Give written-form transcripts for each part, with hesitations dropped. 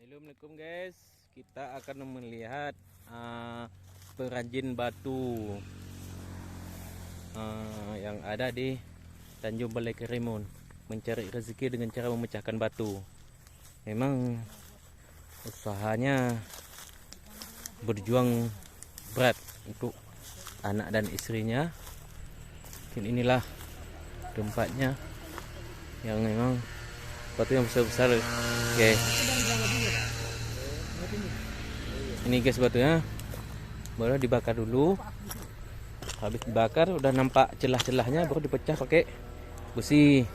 Assalamualaikum guys, kita akan melihat pengrajin batu yang ada di Tanjung Balai Karimun, mencari rezeki dengan cara memecahkan batu. Memang usahanya berjuang berat untuk anak dan istrinya. Mungkin inilah tempatnya yang memang batu yang besar-besar guys. Ini guys batunya baru dibakar dulu. Habis dibakar udah nampak celah-celahnya, baru dipecah pakai besi.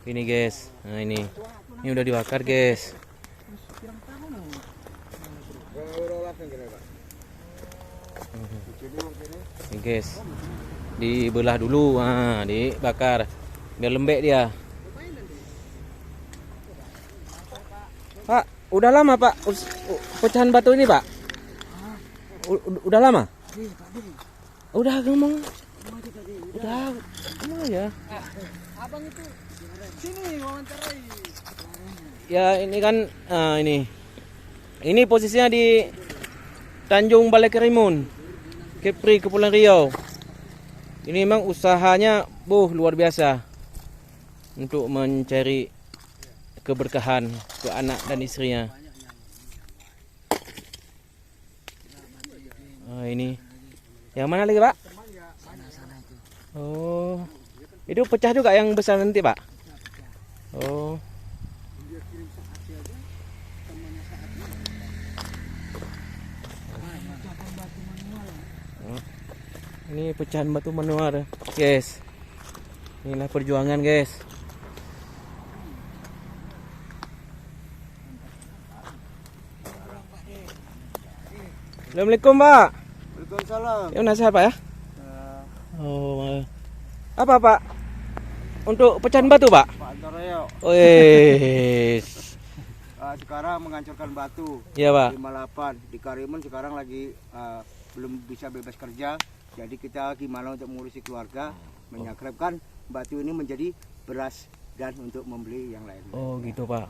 Ini guys, nah ini udah dibakar guys. Ini guys, dibelah dulu, dibakar biar lembek dia. Pak, udah lama Pak pecahan batu ini Pak? Udah lama? Udah ngomong. Udah ya. Abang itu sini wawancarai. Ya ini kan ini posisinya di Tanjung Balai Karimun, Kepri, Kepulauan Riau. Ini memang usahanya luar biasa untuk mencari keberkahan ke anak dan istrinya. Ini yang mana lagi Pak? Oh, itu pecah juga yang besar nanti Pak? Oh. Ini pecahan batu manual guys. Inilah perjuangan guys. Assalamualaikum Pak. Waalaikumsalam. Ya nasihat Pak ya. Oh, apa Pak? Untuk pecahan batu Pak? Pak Antaryo. Wes. Sekarang menghancurkan batu. Iya Pak. 58 di Karimun sekarang lagi belum bisa bebas kerja. Jadi kita gimana untuk mengurusi keluarga, menyakrepkan batu ini menjadi beras dan untuk membeli yang lain. Oh gitu Pak.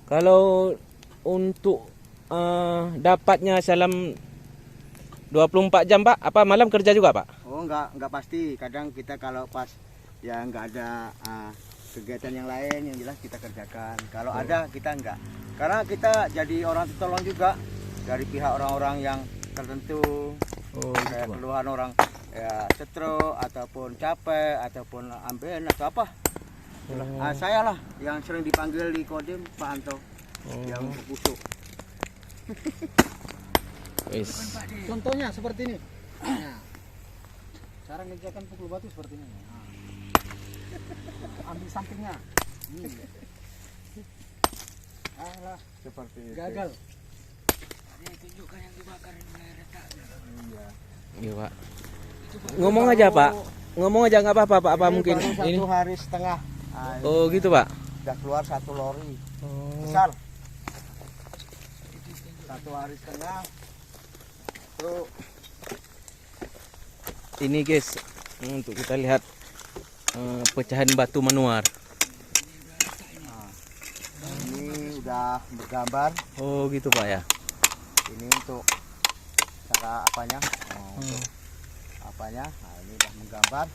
Kalau untuk dapatnya dalam 24 jam Pak, apa malam kerja juga Pak? Oh enggak pasti. Kadang kita kalau pas ya enggak ada kegiatan yang lain, yang jelas kita kerjakan. Kalau ada kita enggak. Karena kita jadi orang tertolong juga dari pihak orang-orang yang tertentu. Kayak keluhan orang ya stroke ataupun capek ataupun amben atau apa. Saya lah yang sering dipanggil di Kodim Pak Anto yang busuk. Contohnya seperti ini. Nah, cara ngerjakan pukul batu seperti ini. Nah. Ambil sampingnya. Alah, seperti itu. Gagal. Ini tunjukkan yang dibakar mulai retak. Iya Pak. Ngomong aja Pak. Ngomong aja nggak apa-apa Pak. Apa mungkin ini? 1 hari setengah. Nah, oh gitu Pak. Sudah keluar 1 lori. Oh. Besar. 1 hari setengah. Tuh. Ini guys, untuk kita lihat pecahan batu manual. Nah, ini udah bergambar. Oh gitu Pak ya. Ini untuk cara apanya? Untuk apanya? Nah, ini udah menggambar.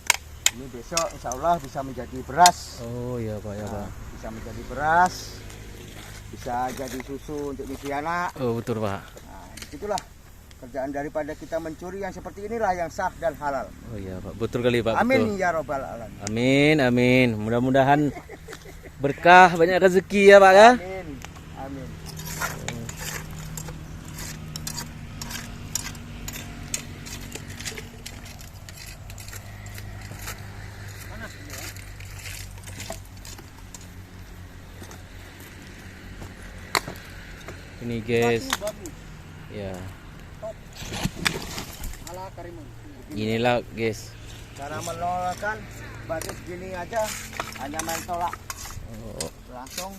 Ini besok insya Allah bisa menjadi beras. Oh iya Pak ya Pak. Bisa menjadi beras. Bisa jadi susu untuk nyusu anak. Oh betul Pak. Nah, disitulah kerjaan daripada kita mencuri yang seperti inilah yang sah dan halal. Oh iya Pak, betul kali Pak. Amin betul. ya robbal alamin. Amin amin. Mudah-mudahan berkah, banyak rezeki ya Pak ya. Amin. Amin. Ini guys. Batu. Ya. Ala Karimun. Inilah guys. Cara menolakkan batu segini aja hanya main tolak Oh. langsung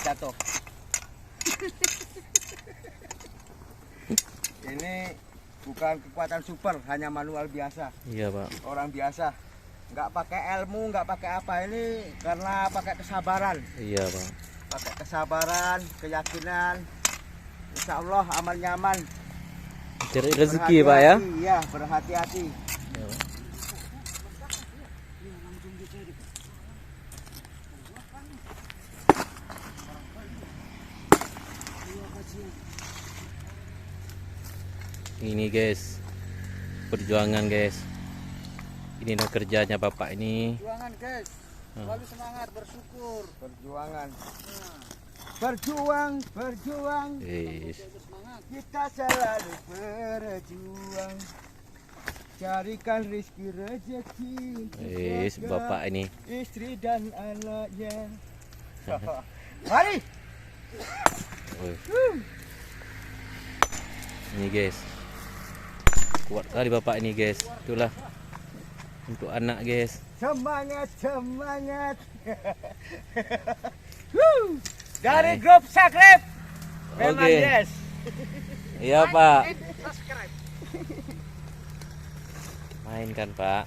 jatuh. Ini bukan kekuatan super, hanya manual biasa. Iya Pak. Orang biasa nggak pakai ilmu, nggak pakai apa, ini karena pakai kesabaran. Iya Pak. Pakai kesabaran, keyakinan. Insya Allah aman nyaman. Cari rezeki Pak ya. Iya, berhati-hati. Ya, Pak. Ini guys, perjuangan guys. Inilah kerjanya bapak ini. Perjuangan guys, selalu semangat, bersyukur. Perjuangan. Berjuang. Yes. Kita selalu berjuang. Carikan rezeki. Yes, bapak ini. Istri dan anaknya. Mari. Wih. Ini guys, kuat kali bapak ini guys. Itulah untuk anak guys. Semangat. Dari grup Sakrep. Memang Oke. yes. Iya Pak. Main kan Pak.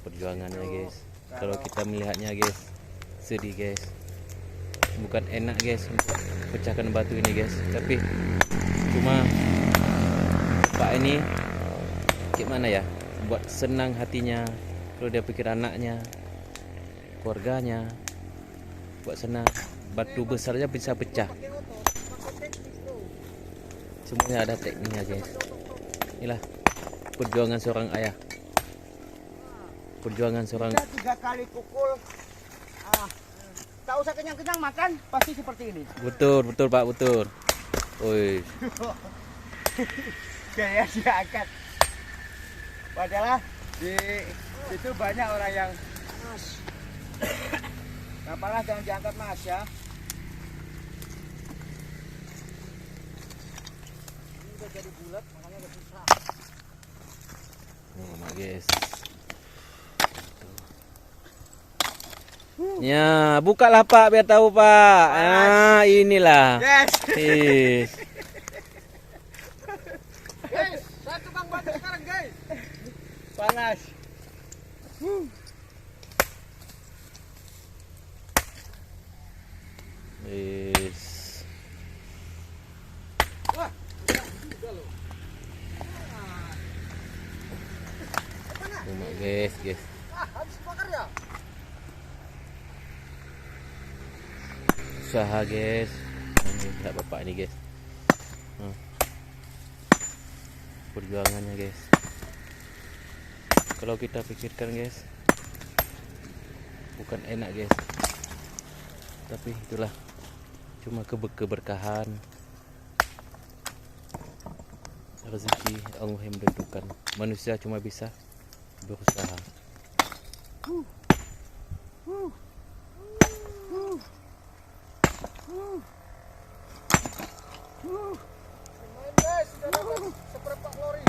Perjuangannya guys. Kalau kita melihatnya guys, sedih guys. Bukan enak guys untuk pecahkan batu ini guys. Tapi cuma Pak ini gimana ya? Buat senang hatinya. Kalau dia pikir anaknya, keluarganya, buat senang. Batu besarnya bisa pecah. Semuanya ada tekniknya guys. Inilah perjuangan seorang ayah. Perjuangan seorang. Kita 3 kali pukul. Tak usah kenyang-kenyang makan, pasti seperti ini. Betul Pak, betul. Woi. Kayak diangkat. Padahal di situ banyak orang yang mas. Apalah jangan diangkat mas ya. Ini udah jadi bulat, makanya udah susah. Oh, guys. Ya, bukalah Pak biar tahu Pak. Ah, inilah. Yes. Yes. Guys, saya tukang batu sekarang guys. Panas. Yes. Wah, juga loh. Cuma guys. Habis bakar ya? Usaha guys. Ini lihat bapak ini guys. Perjuangannya guys. Kalau kita pikirkan guys, bukan enak guys. Tapi itulah cuma keberkahan rezeki Allah yang menentukan. Manusia cuma bisa berusaha. Main guys, sudah dapat seperempat lori.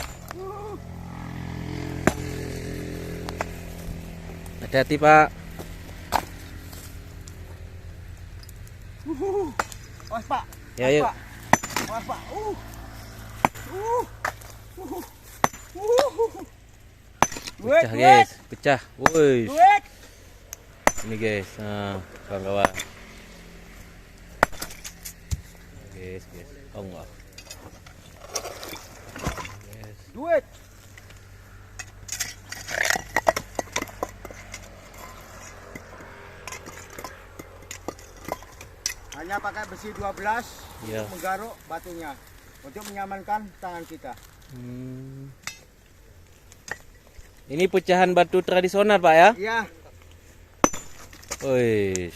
Hati-hati Pak. Awas Pak. Ya, Awas, yuk. Pak. Awas Pak. Pecah guys, pecah. Woi. Duit. Ini guys, nah kawan-kawan. Guys. Allah. Guys. Duit. Hanya pakai besi 12 Iya. untuk menggaruk batunya untuk menyamankan tangan kita. Ini pecahan batu tradisional Pak ya? Iya. Wih.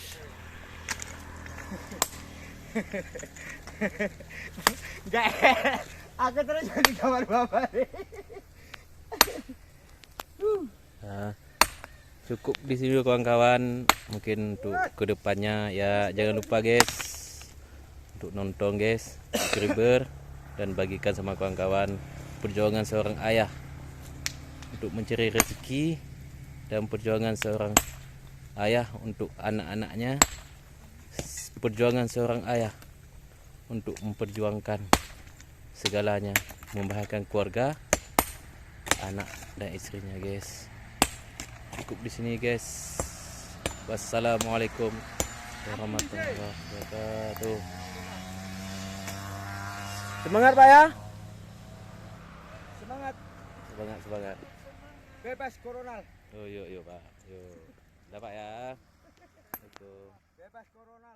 Enggak. Aku terus di kamar bapak nih. Nah, cukup di sini dulu kawan-kawan. Mungkin untuk kedepannya ya jangan lupa guys untuk nonton guys, subscriber dan bagikan sama kawan-kawan perjuangan seorang ayah untuk mencari rezeki dan perjuangan seorang ayah untuk anak-anaknya, perjuangan seorang ayah untuk memperjuangkan segalanya, membahagiakan keluarga, anak dan istrinya guys. cukup di sini guys. Wassalamualaikum warahmatullahi wabarakatuh. Semangat Pak ya. Semangat. Semangat. Bebas corona. Oh, yuk Pak. Yuk. Udah Pak ya. Assalamualaikum. Bebas corona.